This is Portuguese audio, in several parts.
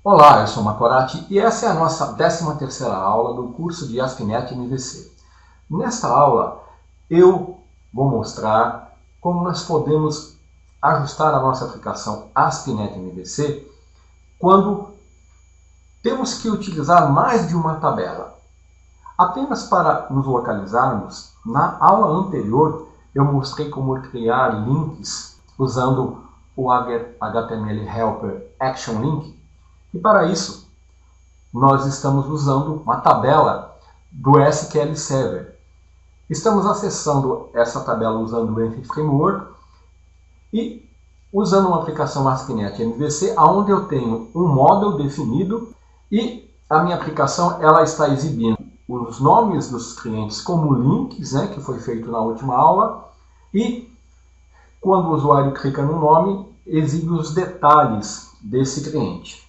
Olá, eu sou o Macorati e essa é a nossa 13ª aula do curso de ASP.NET MVC. Nesta aula eu vou mostrar como nós podemos ajustar a nossa aplicação ASP.NET MVC quando temos que utilizar mais de uma tabela. Apenas para nos localizarmos, na aula anterior eu mostrei como criar links usando o HTML Helper Action Link. E para isso, nós estamos usando uma tabela do SQL Server. Estamos acessando essa tabela usando o Entity Framework e usando uma aplicação ASP.NET MVC, onde eu tenho um model definido e a minha aplicação ela está exibindo os nomes dos clientes como links, que foi feito na última aula, e quando o usuário clica no nome, exibe os detalhes desse cliente.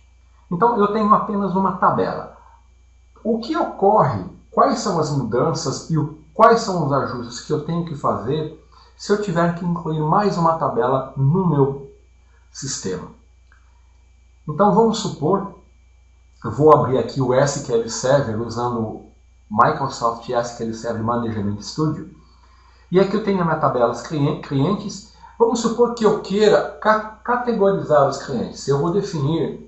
Então, eu tenho apenas uma tabela. O que ocorre, quais são as mudanças e quais são os ajustes que eu tenho que fazer se eu tiver que incluir mais uma tabela no meu sistema? Então, vamos supor, eu vou abrir aqui o SQL Server usando o Microsoft SQL Server Management Studio. E aqui eu tenho a minha tabela clientes. Vamos supor que eu queira categorizar os clientes. Eu vou definir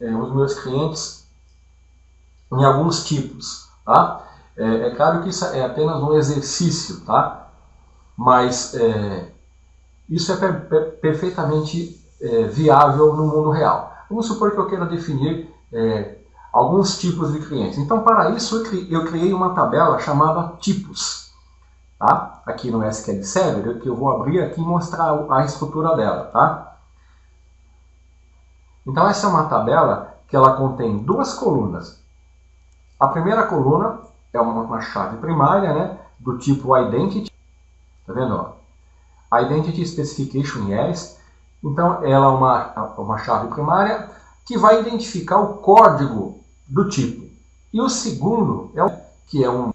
os meus clientes em alguns tipos, tá? É claro que isso é apenas um exercício, tá? Mas isso é perfeitamente viável no mundo real. Vamos supor que eu queira definir alguns tipos de clientes. Então, para isso, eu criei uma tabela chamada tipos, tá? Aqui no SQL Server, que eu vou abrir aqui e mostrar a estrutura dela, tá? Então essa é uma tabela que ela contém duas colunas. A primeira coluna é uma chave primária, do tipo Identity. Tá vendo? Ó? Identity Specification Yes. Então ela é uma chave primária que vai identificar o código do tipo. E o segundo que é um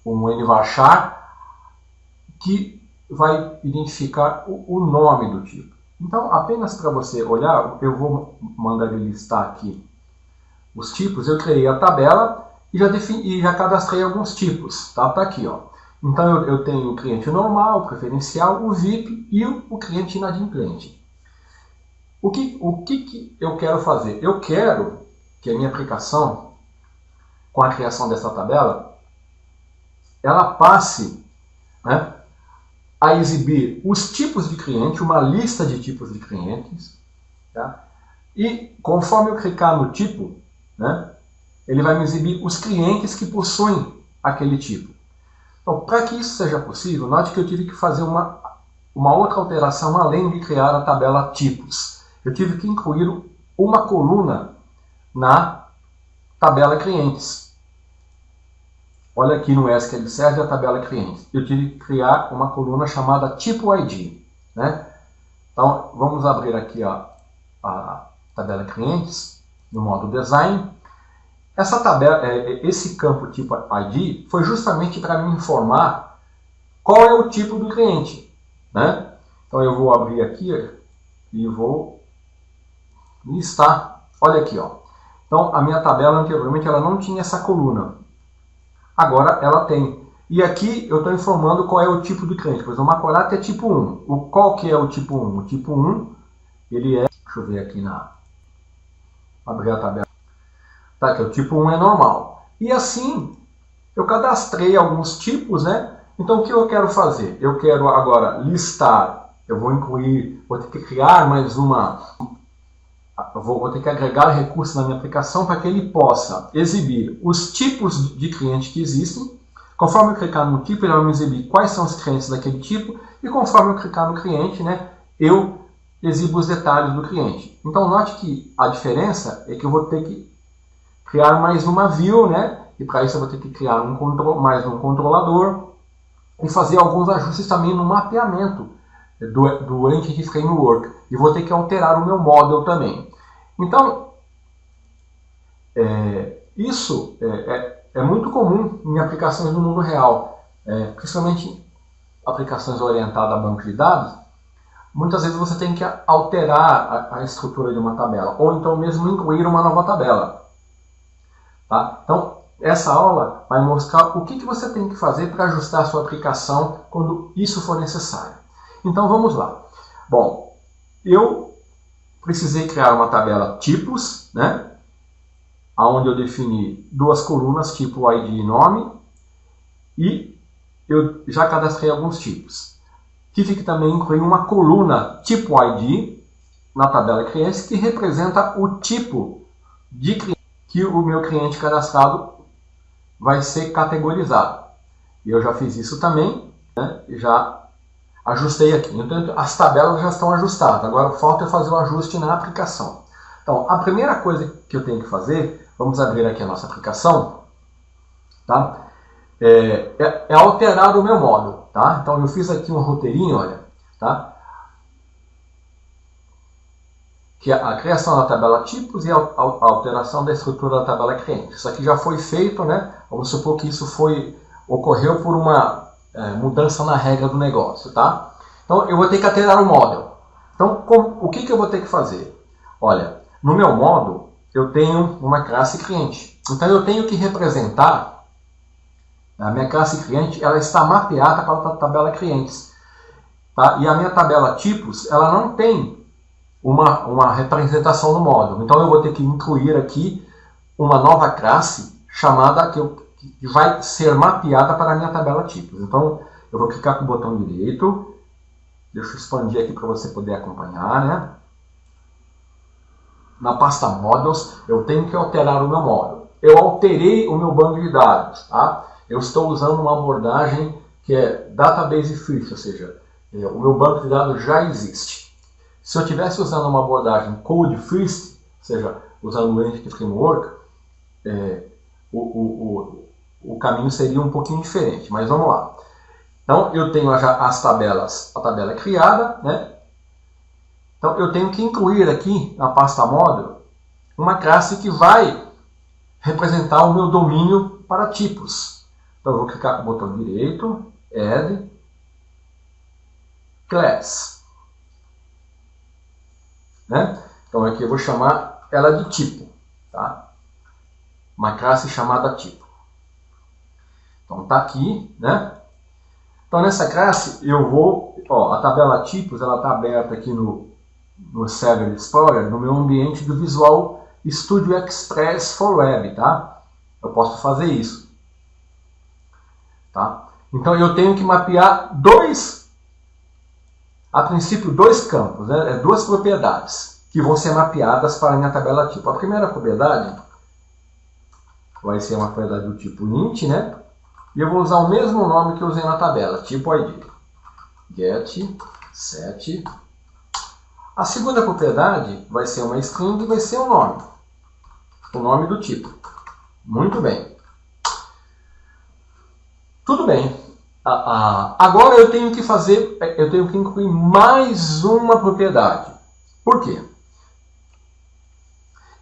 nvarchar que vai identificar o nome do tipo. Então, apenas para você olhar, eu vou mandar ele listar aqui os tipos. Eu criei a tabela e já cadastrei alguns tipos. Tá aqui, ó. Então, eu tenho o cliente normal, o preferencial, o VIP e o cliente inadimplente. O que eu quero fazer? Eu quero que a minha aplicação, com a criação dessa tabela, ela passe a exibir os tipos de cliente, uma lista de tipos de clientes, tá? E conforme eu clicar no tipo, ele vai me exibir os clientes que possuem aquele tipo. Então, para que isso seja possível, note que eu tive que fazer uma outra alteração além de criar a tabela tipos. Eu tive que incluir uma coluna na tabela clientes. Olha aqui no SQL Server a tabela clientes. Eu tive que criar uma coluna chamada tipo ID. Então, vamos abrir aqui a tabela clientes no modo design. Essa tabela, esse campo tipo ID foi justamente para me informar qual é o tipo do cliente. Então, eu vou abrir aqui e vou listar. Olha aqui, ó. Então, a minha tabela anteriormente ela não tinha essa coluna. Agora ela tem. E aqui eu estou informando qual é o tipo do cliente. Por exemplo, o Macorati é tipo 1. Qual que é o tipo 1? O tipo 1, ele é... Deixa eu ver aqui abrir a tabela. Tá, que o tipo 1 é normal. E assim, eu cadastrei alguns tipos, Então o que eu quero fazer? Eu quero agora listar, eu vou incluir, vou ter que criar mais vou ter que agregar recursos na minha aplicação para que ele possa exibir os tipos de cliente que existem. Conforme eu clicar no tipo, ele vai me exibir quais são os clientes daquele tipo. E conforme eu clicar no cliente, eu exibo os detalhes do cliente. Então, note que a diferença é que eu vou ter que criar mais uma view, E para isso eu vou ter que criar mais um controlador e fazer alguns ajustes também no mapeamento do Entity Framework. E vou ter que alterar o meu model também. Então, isso é muito comum em aplicações no mundo real, principalmente aplicações orientadas a banco de dados, muitas vezes você tem que alterar a estrutura de uma tabela, ou então mesmo incluir uma nova tabela. Tá? Então, essa aula vai mostrar o que você tem que fazer para ajustar a sua aplicação quando isso for necessário. Então, vamos lá. Bom, eu precisei criar uma tabela tipos, né? Onde eu defini duas colunas, tipo ID e nome, e eu já cadastrei alguns tipos. Tive que também incluir uma coluna tipo ID na tabela clientes que representa o tipo de cliente que o meu cliente cadastrado vai ser categorizado. E eu já fiz isso também, né? Já ajustei aqui. Então, as tabelas já estão ajustadas. Agora falta eu fazer o ajuste na aplicação. Então, a primeira coisa que eu tenho que fazer, vamos abrir aqui a nossa aplicação, tá? É alterar o meu módulo, tá? Então, eu fiz aqui um roteirinho, olha, tá? Que é a criação da tabela tipos e a alteração da estrutura da tabela cliente. Isso aqui já foi feito, né? Vamos supor que isso ocorreu por uma mudança na regra do negócio, tá? Então, eu vou ter que alterar o módulo. Então, o que eu vou ter que fazer? Olha, no meu módulo, eu tenho uma classe cliente. Então, eu tenho que representar a minha classe cliente, ela está mapeada para a tabela clientes. Tá? E a minha tabela tipos, ela não tem uma representação no módulo. Então, eu vou ter que incluir aqui uma nova classe chamada que vai ser mapeada para a minha tabela tipos. Então, eu vou clicar com o botão direito. Deixa eu expandir aqui para você poder acompanhar, né? Na pasta Models, eu tenho que alterar o meu módulo. Eu alterei o meu banco de dados, tá? Eu estou usando uma abordagem que é Database First, ou seja, o meu banco de dados já existe. Se eu estivesse usando uma abordagem Code First, ou seja, usando o Entity Framework, o caminho seria um pouquinho diferente, mas vamos lá. Então, eu tenho já as tabelas, a tabela criada, né? Então, eu tenho que incluir aqui na pasta módulo uma classe que vai representar o meu domínio para tipos. Então, eu vou clicar com o botão direito, Add, Class. Né? Então, aqui eu vou chamar ela de tipo. Tá? Uma classe chamada tipo. Então, está aqui, né? Então, nessa classe, eu vou... a tabela tipos, ela está aberta aqui no Server Explorer, no meu ambiente do Visual Studio Express for Web, tá? Eu posso fazer isso. Tá? Então, eu tenho que mapear a princípio, dois campos, né? Duas propriedades que vão ser mapeadas para a minha tabela tipo. A primeira propriedade vai ser uma propriedade do tipo int, né? E eu vou usar o mesmo nome que eu usei na tabela, tipo ID. Get, set. A segunda propriedade vai ser uma string e vai ser o nome do tipo. Muito bem. Tudo bem. Agora eu tenho que incluir mais uma propriedade. Por quê?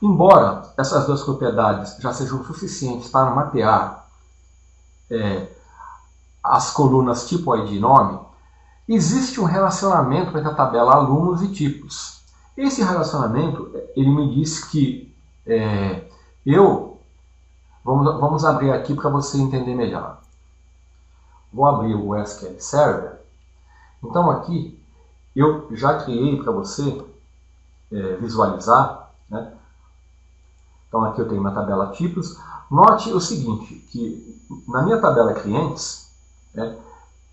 Embora essas duas propriedades já sejam suficientes para mapear as colunas tipo ID e nome, existe um relacionamento entre a tabela alunos e tipos. Esse relacionamento, ele me diz que vamos abrir aqui para você entender melhor. Vou abrir o SQL Server. Então aqui eu já criei para você visualizar, né? Então aqui eu tenho uma tabela tipos. Note o seguinte, que na minha tabela clientes,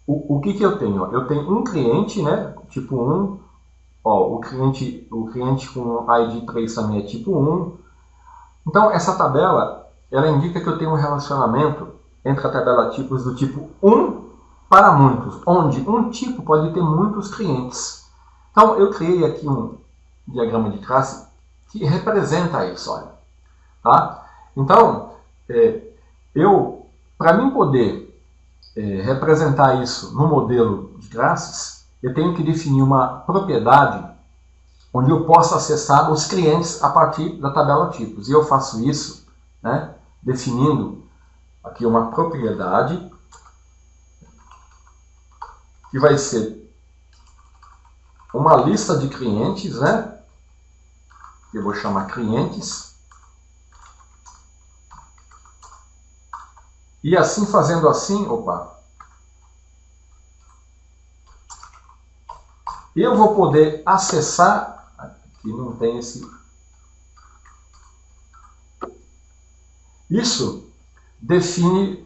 o que eu tenho? Eu tenho um cliente, né, tipo 1, o cliente com ID 3 também é tipo 1. Então essa tabela, ela indica que eu tenho um relacionamento entre a tabela tipos do tipo 1 para muitos, onde um tipo pode ter muitos clientes. Então eu criei aqui um diagrama de classe que representa isso, olha. Tá? Então, para mim poder representar isso no modelo de classes, eu tenho que definir uma propriedade onde eu possa acessar os clientes a partir da tabela tipos. E eu faço isso, né, definindo aqui uma propriedade que vai ser uma lista de clientes, né? Eu vou chamar clientes. E assim, fazendo assim, eu vou poder acessar, aqui não tem esse... Isso define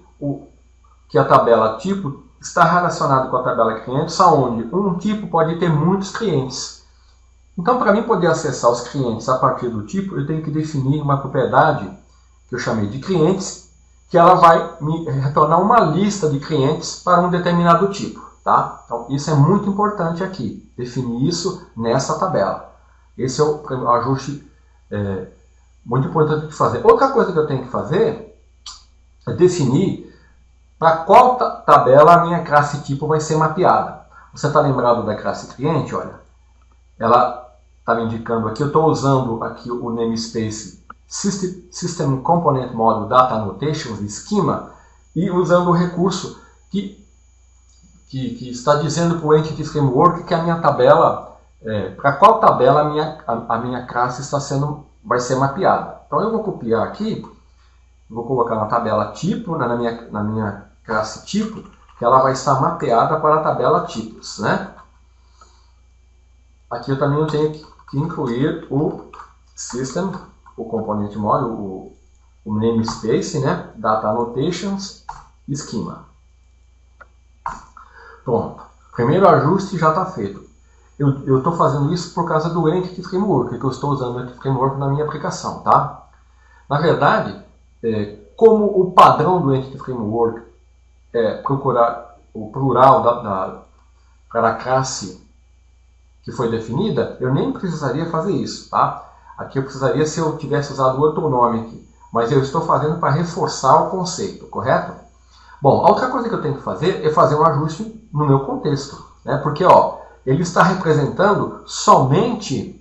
que a tabela tipo está relacionada com a tabela clientes, onde um tipo pode ter muitos clientes. Então, para mim poder acessar os clientes a partir do tipo, eu tenho que definir uma propriedade que eu chamei de clientes, que ela vai me retornar uma lista de clientes para um determinado tipo. Tá? Então, isso é muito importante aqui, definir isso nessa tabela. Esse é o ajuste muito importante de fazer. Outra coisa que eu tenho que fazer é definir para qual tabela a minha classe tipo vai ser mapeada. Você está lembrado da classe cliente? Olha, ela está me indicando aqui, eu estou usando aqui o namespace System Component Model Data Annotations, Schema, e usando o recurso que está dizendo para o Entity Framework que a minha tabela, para qual tabela a minha classe vai ser mapeada. Então eu vou copiar aqui, vou colocar na tabela tipo, na minha classe tipo, que ela vai estar mapeada para a tabela tipos, né? Aqui eu também tenho que incluir o System, o componente model, o namespace, né? Data Annotations, Schema. Pronto. Primeiro ajuste já está feito. Eu estou fazendo isso por causa do Entity Framework, que eu estou usando o Entity Framework na minha aplicação, tá? Na verdade, como o padrão do Entity Framework é procurar o plural para a classe que foi definida, eu nem precisaria fazer isso, tá? Aqui eu precisaria se eu tivesse usado outro nome aqui, mas eu estou fazendo para reforçar o conceito, correto? Bom, a outra coisa que eu tenho que fazer é fazer um ajuste no meu contexto, né? Porque ele está representando somente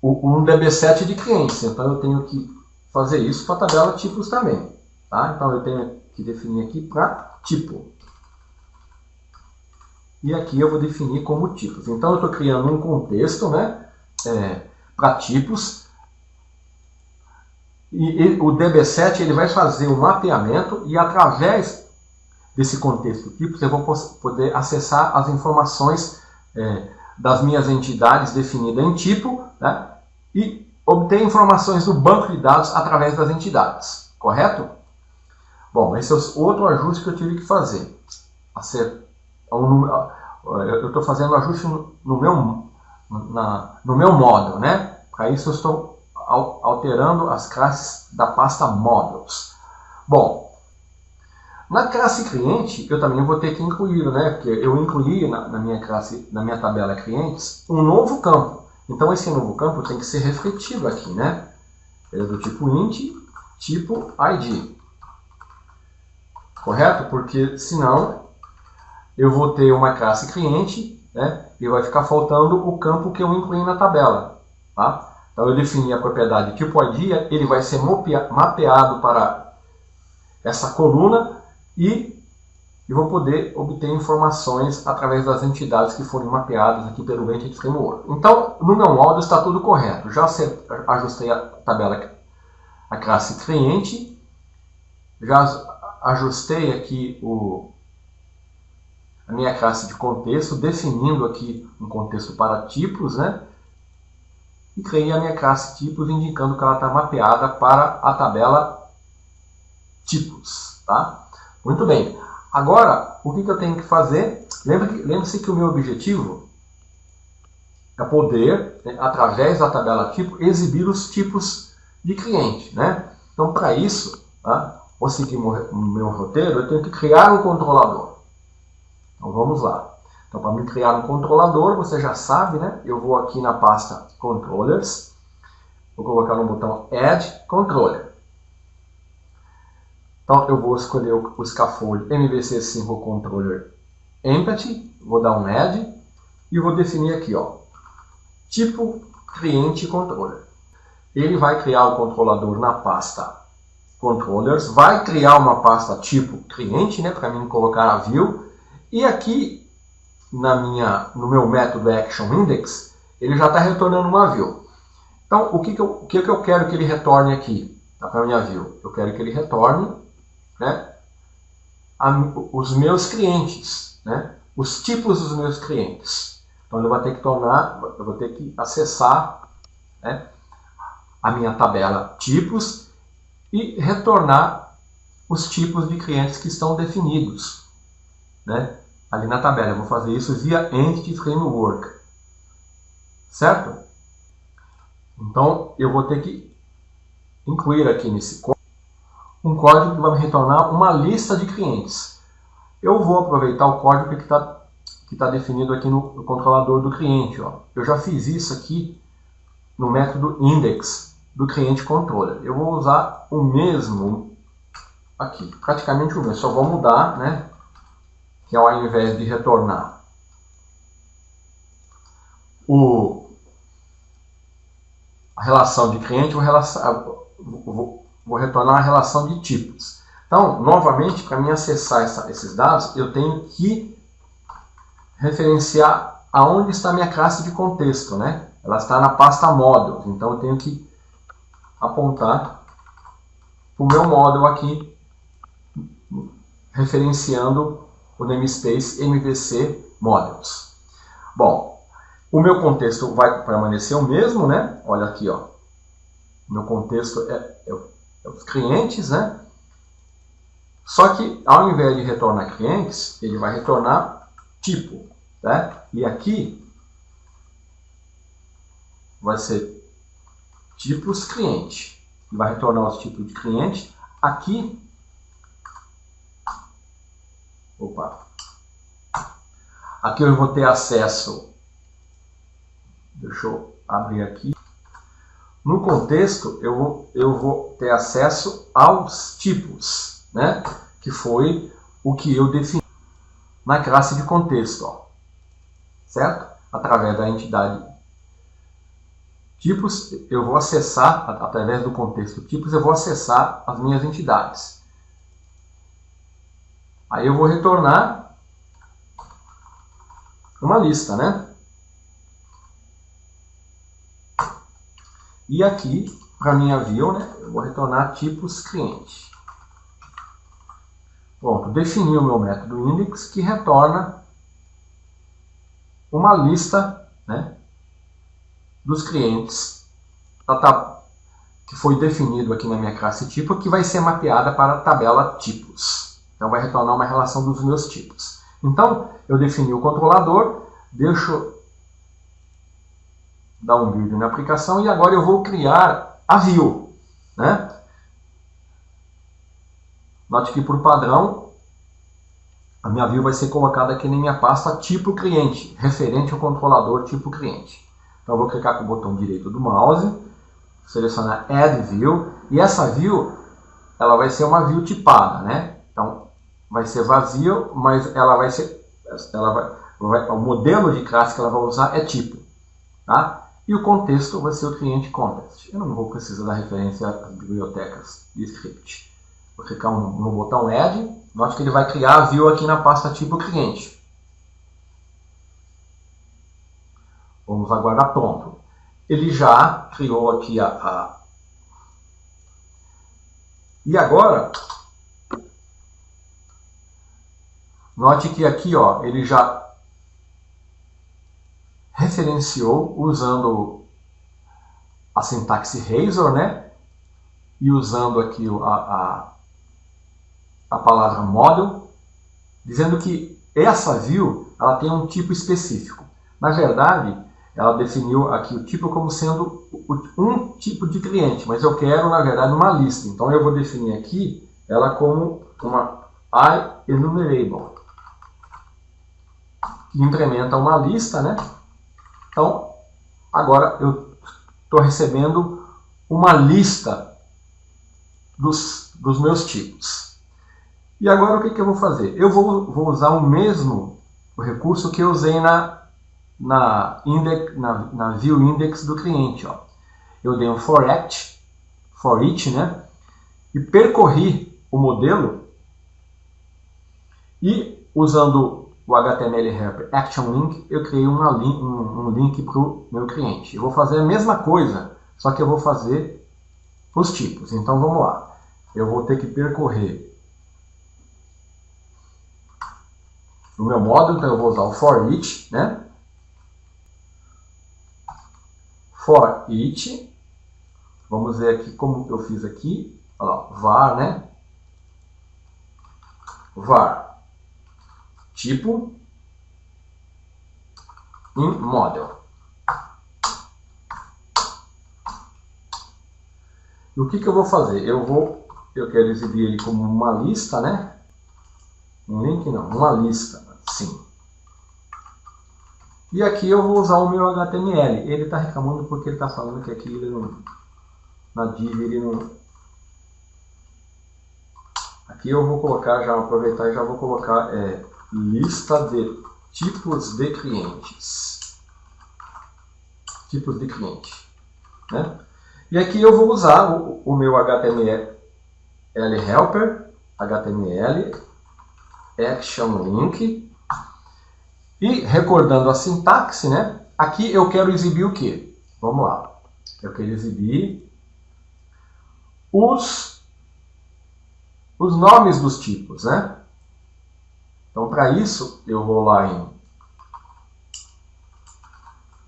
um DB7 de clientes, então eu tenho que fazer isso para a tabela tipos também, tá? Então eu tenho que definir aqui para tipo. E aqui eu vou definir como tipos. Então eu estou criando um contexto, né, para tipos. E o DB7 ele vai fazer o mapeamento e através desse contexto tipos eu vou poder acessar as informações das minhas entidades definidas em tipo, né, e obter informações do banco de dados através das entidades. Correto? Bom, esse é outro ajuste que eu tive que fazer. Eu estou fazendo ajuste no meu model, né? Para isso eu estou alterando as classes da pasta models. Bom, na classe cliente eu também vou ter que incluir, né? Porque eu incluí na minha tabela clientes um novo campo. Então esse novo campo tem que ser refletido aqui, né? Ele é do tipo int, tipo id. Correto? Porque senão eu vou ter uma classe cliente, né, e vai ficar faltando o campo que eu incluí na tabela. Tá? Então eu defini a propriedade tipo ID, ele vai ser mapeado para essa coluna e eu vou poder obter informações através das entidades que forem mapeadas aqui pelo Entity Framework. Então, no meu módulo está tudo correto. Já ajustei a tabela, a classe cliente, já ajustei aqui a minha classe de contexto, definindo aqui um contexto para tipos, né? E criei a minha classe tipos, indicando que ela está mapeada para a tabela tipos, tá? Muito bem. Agora, o que eu tenho que fazer? Lembre-se que o meu objetivo é poder, através da tabela tipo, exibir os tipos de cliente, né? Então, para isso, tá? Vou seguir o meu roteiro, eu tenho que criar um controlador. Então vamos lá. Então para me criar um controlador, você já sabe, né? Eu vou aqui na pasta Controllers, vou colocar no botão Add Controller. Então eu vou escolher o scaffold MVC Simple Controller Empty, vou dar um Add e vou definir aqui, tipo cliente controller. Ele vai criar o controlador na pasta Controllers, vai criar uma pasta tipo cliente, né, para mim colocar a view, e aqui no meu método ActionIndex, ele já está retornando uma view. Então, o que eu quero que ele retorne aqui para a minha view? Eu quero que ele retorne, né, os meus clientes, né, os tipos dos meus clientes. Então, eu vou ter que acessar, né, a minha tabela tipos e retornar os tipos de clientes que estão definidos, né, ali na tabela. Eu vou fazer isso via Entity Framework, certo? Então, eu vou ter que incluir aqui nesse código um código que vai me retornar uma lista de clientes. Eu vou aproveitar o código que está definido aqui no controlador do cliente. Ó. Eu já fiz isso aqui no método index do cliente controller. Eu vou usar o mesmo aqui, praticamente o mesmo, só vou mudar, né, que ao invés de retornar a relação de cliente, vou retornar a relação de tipos. Então, novamente, para mim acessar esses dados, eu tenho que referenciar aonde está a minha classe de contexto, né? Ela está na pasta Models, então eu tenho que apontar para o meu model aqui, referenciando o namespace MVC Models. Bom, o meu contexto vai permanecer o mesmo, né? Olha aqui, ó. O meu contexto é os clientes, né? Só que, ao invés de retornar clientes, ele vai retornar tipo, né? E aqui vai ser tipos cliente. E vai retornar os tipos de cliente. Aqui, aqui eu vou ter acesso. Deixa eu abrir aqui. No contexto, eu vou ter acesso aos tipos, né? Que foi o que eu defini na classe de contexto, ó. Certo? Através da entidade tipos, eu vou acessar, através do contexto tipos, eu vou acessar as minhas entidades. Aí eu vou retornar uma lista, né? E aqui, para minha view, né, eu vou retornar tipos cliente. Pronto, defini o meu método index que retorna uma lista, né, dos clientes que foi definido aqui na minha classe tipo, que vai ser mapeada para a tabela tipos. Então vai retornar uma relação dos meus tipos. Então, eu defini o controlador, deixo dar um build na aplicação e agora eu vou criar a view, né? Note que por padrão a minha view vai ser colocada aqui na minha pasta tipo cliente, referente ao controlador tipo cliente. Então eu vou clicar com o botão direito do mouse, selecionar Add View e essa view ela vai ser uma view tipada, né? Então vai ser vazio, mas ela vai ser, o modelo de classe que ela vai usar é tipo, tá? E o contexto vai ser o cliente context. Eu não vou precisar da referência às bibliotecas de script. Vou clicar no botão Add. Note que ele vai criar a view aqui na pasta tipo cliente. Vamos aguardar pronto. Ele já criou aqui E agora, note que aqui, ó, ele já referenciou usando a sintaxe Razor, né? E usando aqui a palavra model, dizendo que essa view ela tem um tipo específico. Na verdade, ela definiu aqui o tipo como sendo um tipo de cliente, mas eu quero, na verdade, uma lista. Então eu vou definir aqui ela como uma IEnumerable, que implementa uma lista, né? Então, agora eu estou recebendo uma lista dos meus tipos. E agora o que eu vou fazer? Eu vou usar o mesmo recurso que eu usei na view index do cliente. Ó. Eu dei um for each, né? E percorri o modelo e usando o HTML Helper Action Link, eu criei um link para o meu cliente. Eu vou fazer a mesma coisa, só que eu vou fazer os tipos. Então vamos lá. Eu vou ter que percorrer no meu módulo, então eu vou usar o for each, né? For each. Vamos ver aqui como eu fiz aqui. Olha lá, var, né? Var tipo in model. E o que eu vou fazer? Eu quero exibir ele como uma lista, né? Um link não, uma lista, sim. E aqui eu vou usar o meu HTML. Ele está reclamando porque ele está falando que aqui ele não, na div ele não. Aqui eu vou colocar, já aproveitar e já vou colocar lista de tipos de clientes. Tipos de cliente, né? E aqui eu vou usar o meu HTML Helper, HTML Action Link. E recordando a sintaxe, né? Aqui eu quero exibir o quê? Vamos lá. Eu quero exibir os nomes dos tipos, né? Então, para isso, eu vou lá em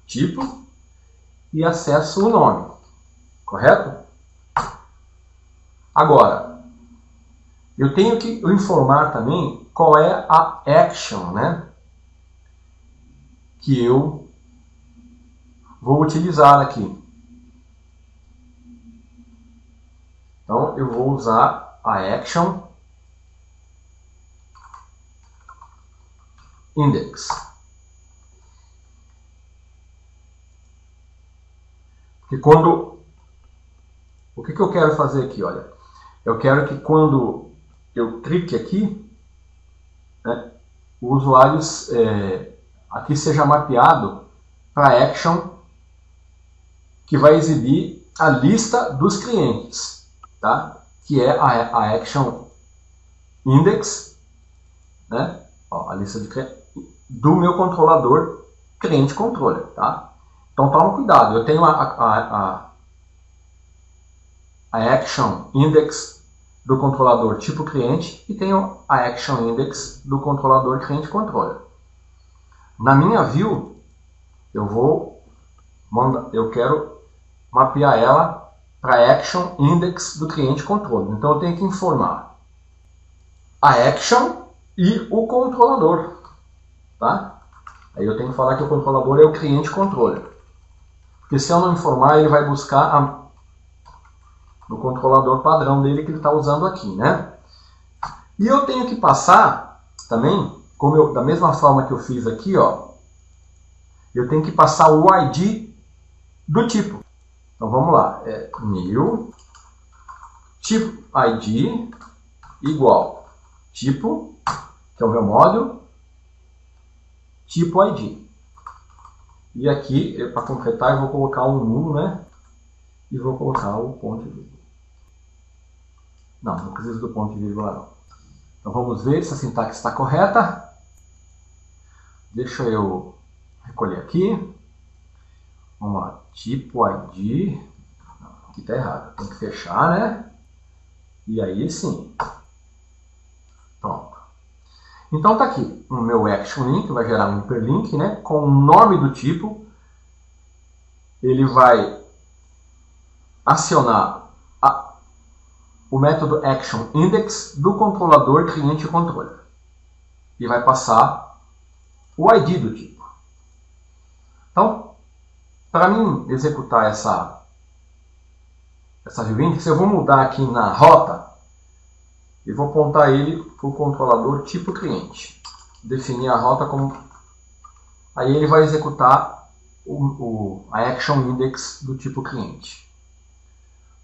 tipo e acesso o nome, correto? Agora, eu tenho que informar também qual é a action, né? Que eu vou utilizar aqui. Então, eu vou usar a action index. Que quando... O que eu quero fazer aqui? Olha, eu quero que quando eu clique aqui, né, o usuário aqui seja mapeado para a action que vai exibir a lista dos clientes, tá? Que é a action index, né? Ó, a lista do meu controlador cliente controller, tá? Então toma cuidado, eu tenho a action index do controlador tipo cliente e tenho a action index do controlador cliente controller. Na minha view, eu quero mapear ela para action index do cliente controller. Então eu tenho que informar a action e o controlador, tá? Aí eu tenho que falar que o controlador é o cliente controller. Porque se eu não informar, ele vai buscar no controlador padrão dele que ele está usando aqui, né? E eu tenho que passar também, da mesma forma que eu fiz aqui, ó, eu tenho que passar o ID do tipo. Então vamos lá, new tipo ID igual tipo, que é o meu módulo, tipo ID. E aqui, para completar, eu vou colocar um nulo, né? E vou colocar o ponto de vírgula. Não precisa do ponto de vírgula não. Então vamos ver se a sintaxe está correta. Deixa eu recolher aqui. Vamos lá, tipo ID. Não, aqui está errado, tem que fechar, né? E aí sim. Pronto. Então tá aqui o meu action link, vai gerar um hiperlink, né? Com o nome do tipo. Ele vai acionar o método action index do controlador cliente controller. E vai passar o ID do tipo. Então, para mim executar essa view index, eu vou mudar aqui na rota e vou apontar ele para o controlador tipo cliente. Definir a rota como... Aí ele vai executar a action index do tipo cliente.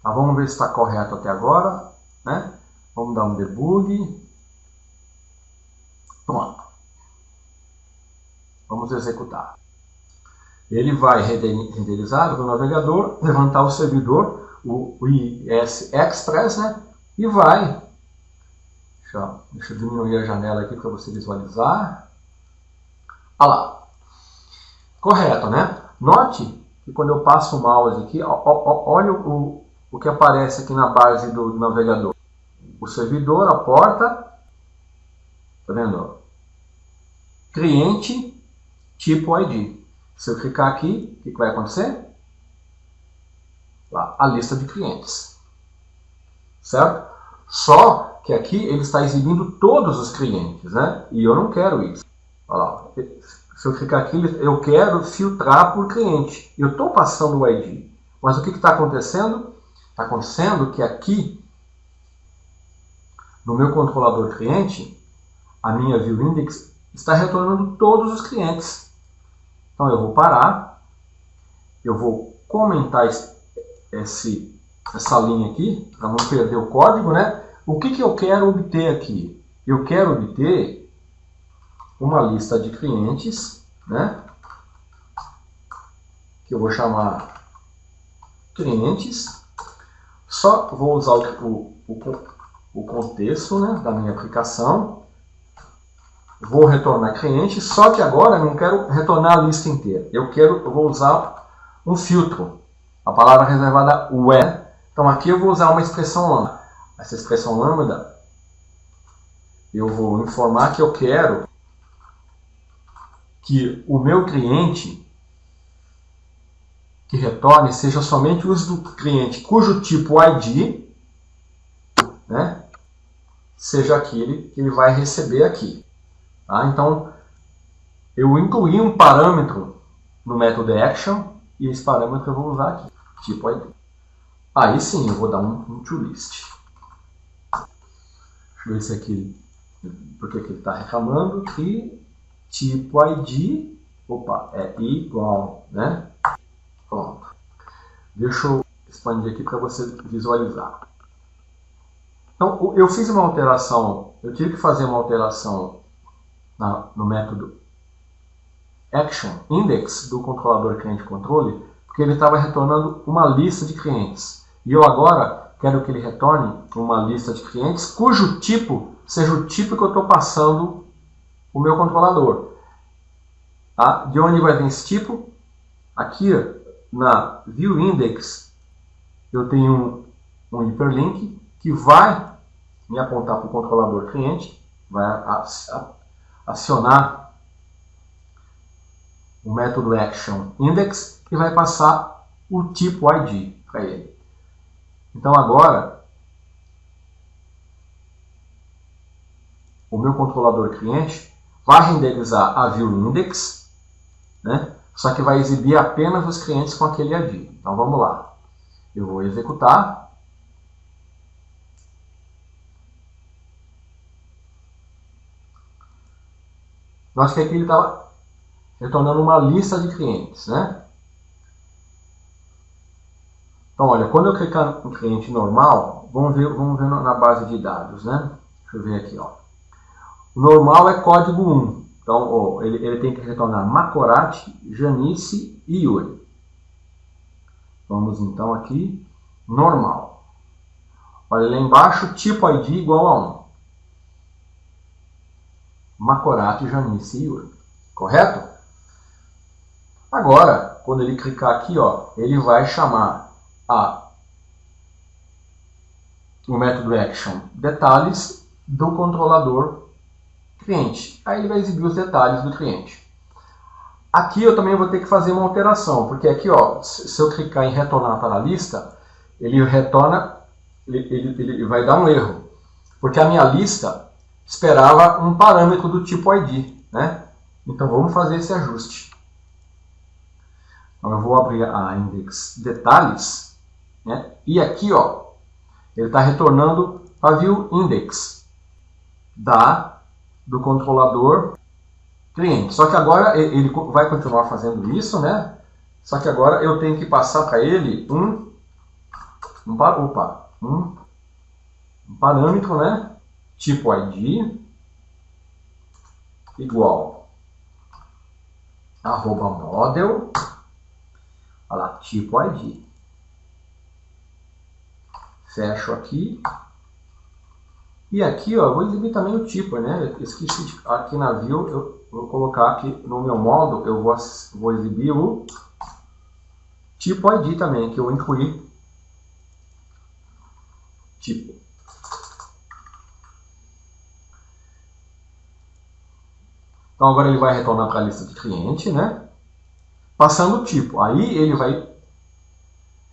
Tá, vamos ver se está correto até agora, né? Vamos dar um debug. Pronto. Vamos executar. Ele vai renderizar no navegador, levantar o servidor, o IS Express, né? E vai... Deixa eu diminuir a janela aqui para você visualizar. Olha lá. Correto, né? Note que quando eu passo o mouse aqui, olha o que aparece aqui na base do navegador. O servidor, a porta, tá vendo? Cliente, tipo ID. Se eu clicar aqui, o que vai acontecer? Lá, a lista de clientes. Certo? Só que aqui ele está exibindo todos os clientes, né? E eu não quero isso. Olha lá. Se eu clicar aqui, eu quero filtrar por cliente. Eu estou passando o ID. Mas o que está acontecendo? Está acontecendo que aqui, no meu controlador cliente, a minha ViewIndex está retornando todos os clientes. Então eu vou parar, eu vou comentar essa linha aqui, para não perder o código, né? O que eu quero obter aqui? Eu quero obter uma lista de clientes, né? Que eu vou chamar clientes. Só vou usar o contexto, né, da minha aplicação. Vou retornar cliente, só que agora eu não quero retornar a lista inteira. Eu vou usar um filtro. A palavra reservada where. Então aqui eu vou usar uma expressão lambda. Essa expressão lambda, eu vou informar que eu quero que o meu cliente que retorne seja somente o uso do cliente cujo tipo ID, né, seja aquele que ele vai receber aqui. Tá? Então, eu incluí um parâmetro no método action e esse parâmetro eu vou usar aqui, tipo ID. Aí sim, eu vou dar um toList. Deixa eu ver se aqui, porque ele está reclamando que tipo ID, opa, é igual, né? Pronto. Deixa eu expandir aqui para você visualizar. Então, eu fiz uma alteração, eu tive que fazer uma alteração no método action index do controlador cliente controle, porque ele estava retornando uma lista de clientes. E eu agora quero que ele retorne uma lista de clientes cujo tipo seja o tipo que eu estou passando o meu controlador. Tá? De onde vai vir esse tipo? Aqui na ViewIndex eu tenho um hiperlink que vai me apontar para o controlador cliente, vai acionar o método actionIndex e vai passar o tipo ID para ele. Então agora o meu controlador cliente vai renderizar a ViewIndex, né? Só que vai exibir apenas os clientes com aquele ID. Então vamos lá. Eu vou executar. Nós que aqui ele estava retornando uma lista de clientes, né? Então, olha, quando eu clicar em cliente normal, vamos ver na base de dados, né? Deixa eu ver aqui, ó. O normal é código 1. Então, ó, ele tem que retornar Macorati, Janice e Yuri. Vamos então aqui, normal. Olha lá embaixo, tipo ID igual a 1. Macorati, Janice e Yuri. Correto? Agora, quando ele clicar aqui, ó, ele vai chamar o método action detalhes do controlador cliente. Aí ele vai exibir os detalhes do cliente. Aqui eu também vou ter que fazer uma alteração, porque aqui, ó, se eu clicar em retornar para a lista, ele retorna, ele vai dar um erro, porque a minha lista esperava um parâmetro do tipo ID, né? Então vamos fazer esse ajuste. Então eu vou abrir a index detalhes, né? E aqui, ó, ele está retornando a ViewIndex do controlador cliente. Só que agora ele vai continuar fazendo isso, né? Só que agora eu tenho que passar para ele um parâmetro, né? Tipo ID igual @model, olha lá, tipo ID. Fecho aqui. E aqui, ó, eu vou exibir também o tipo, né? Eu esqueci aqui na view, vou colocar aqui no meu modo, eu vou exibir o tipo ID também, que eu incluí tipo. Então agora ele vai retornar para a lista de cliente, né? Passando o tipo. Aí ele vai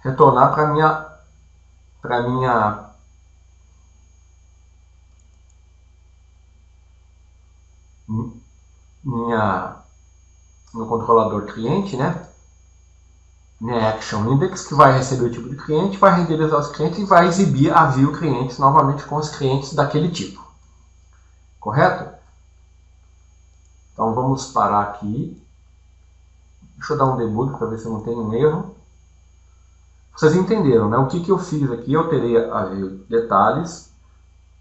retornar para minha no controlador cliente, né? Minha action index, que vai receber o tipo de cliente, vai renderizar os clientes e vai exibir a view clientes novamente com os clientes daquele tipo. Correto? Então vamos parar aqui. Deixa eu dar um debug para ver se eu não tenho um erro. Vocês entenderam, né? O que eu fiz aqui? Eu alterei a view detalhes.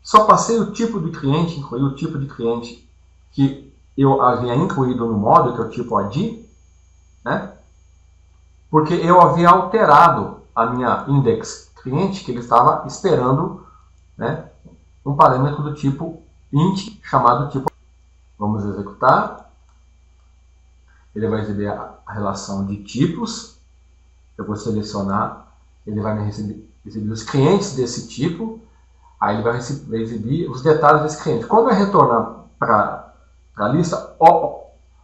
Só passei o tipo de cliente, incluí o tipo de cliente que eu havia incluído no módulo, que é o tipo ID, né? Porque eu havia alterado a minha index cliente, que ele estava esperando, né, um parâmetro do tipo int, chamado tipo. Vamos executar. Ele vai exibir a relação de tipos. Eu vou selecionar, ele vai me exibir os clientes desse tipo. Aí ele vai exibir os detalhes desse cliente. Quando eu retornar para a lista,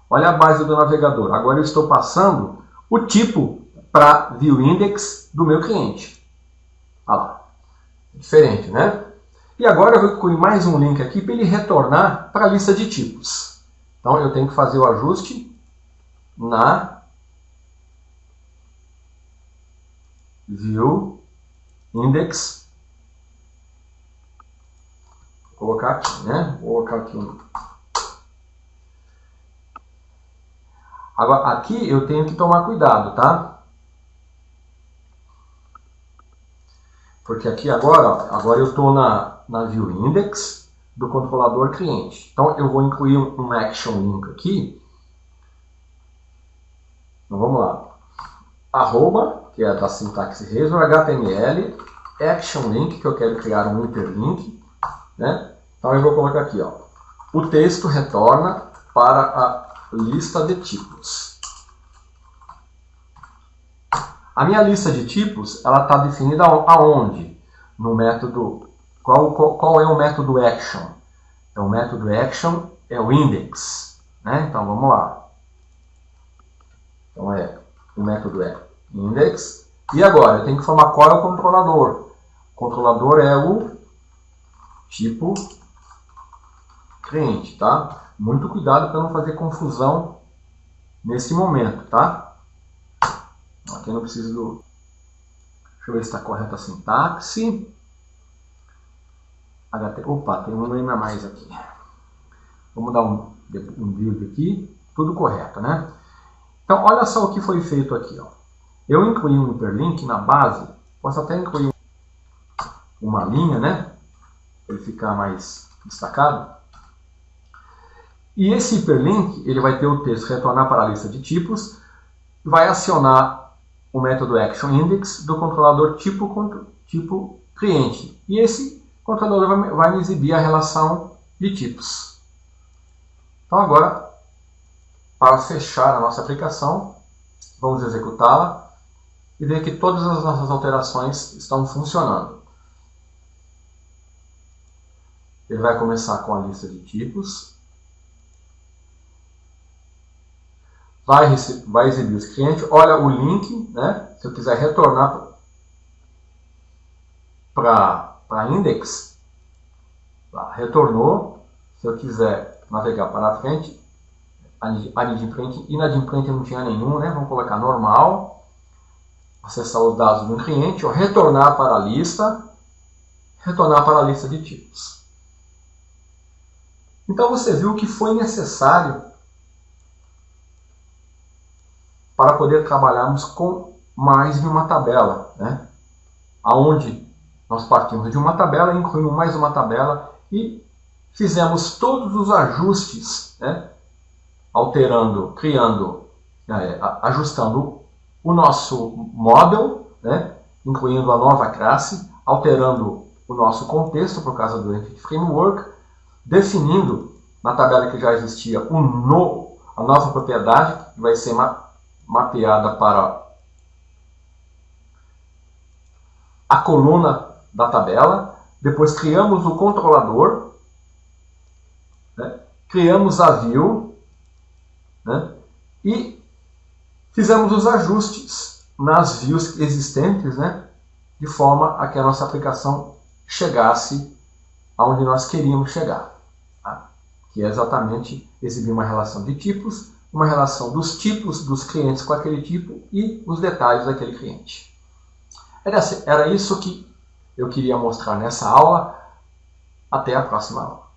olha a base do navegador. Agora eu estou passando o tipo para view index do meu cliente. Olha lá. Diferente, né? E agora eu vou incluir mais um link aqui para ele retornar para a lista de tipos. Então eu tenho que fazer o ajuste na view index. Vou colocar aqui, né? Vou colocar aqui um. Agora, aqui eu tenho que tomar cuidado, tá? Porque aqui agora eu estou na view index do controlador cliente. Então eu vou incluir um action link aqui. Então vamos lá. Arroba, que é da sintaxe razor, HTML, action link, que eu quero criar um hiperlink, né? Então eu vou colocar aqui, ó. O texto retorna para a lista de tipos. A minha lista de tipos, ela está definida aonde? No método, qual é o método action? Então o método action é o index, né? Então vamos lá. Então o método é index. E agora eu tenho que informar qual é o controlador. O controlador é o tipo cliente, tá? Muito cuidado para não fazer confusão nesse momento, tá? Aqui eu não preciso do... Deixa eu ver se está correta a sintaxe. Opa, tem um ainda mais aqui. Vamos dar um build aqui. Tudo correto, né? Então, olha só o que foi feito aqui, ó. Eu incluí um hiperlink na base. Posso até incluir uma linha, né? Para ele ficar mais destacado. E esse hiperlink, ele vai ter o texto retornar para a lista de tipos, vai acionar o método actionIndex do controlador tipo cliente. E esse controlador vai me exibir a relação de tipos. Então agora, para fechar a nossa aplicação, vamos executá-la e ver que todas as nossas alterações estão funcionando. Ele vai começar com a lista de tipos. Vai exibir os clientes. Olha o link, né? Se eu quiser retornar para index, lá, retornou. Se eu quiser navegar para frente, inadimplente não tinha nenhum, né? Vamos colocar normal. Acessar os dados do cliente, ou retornar para a lista de tipos. Então você viu que foi necessário para poder trabalharmos com mais de uma tabela, né? Onde nós partimos de uma tabela, incluímos mais uma tabela e fizemos todos os ajustes, né? Alterando, ajustando o nosso model, né? Incluindo a nova classe, alterando o nosso contexto por causa do Entity Framework, definindo na tabela que já existia a nova propriedade, que vai ser mapeada para a coluna da tabela. Depois criamos o controlador, né? Criamos a view, né? E fizemos os ajustes nas views existentes, né? De forma a que a nossa aplicação chegasse aonde nós queríamos chegar, tá? Que é exatamente exibir uma relação de tipos, uma relação dos tipos dos clientes com aquele tipo e os detalhes daquele cliente. Era isso que eu queria mostrar nessa aula. Até a próxima aula.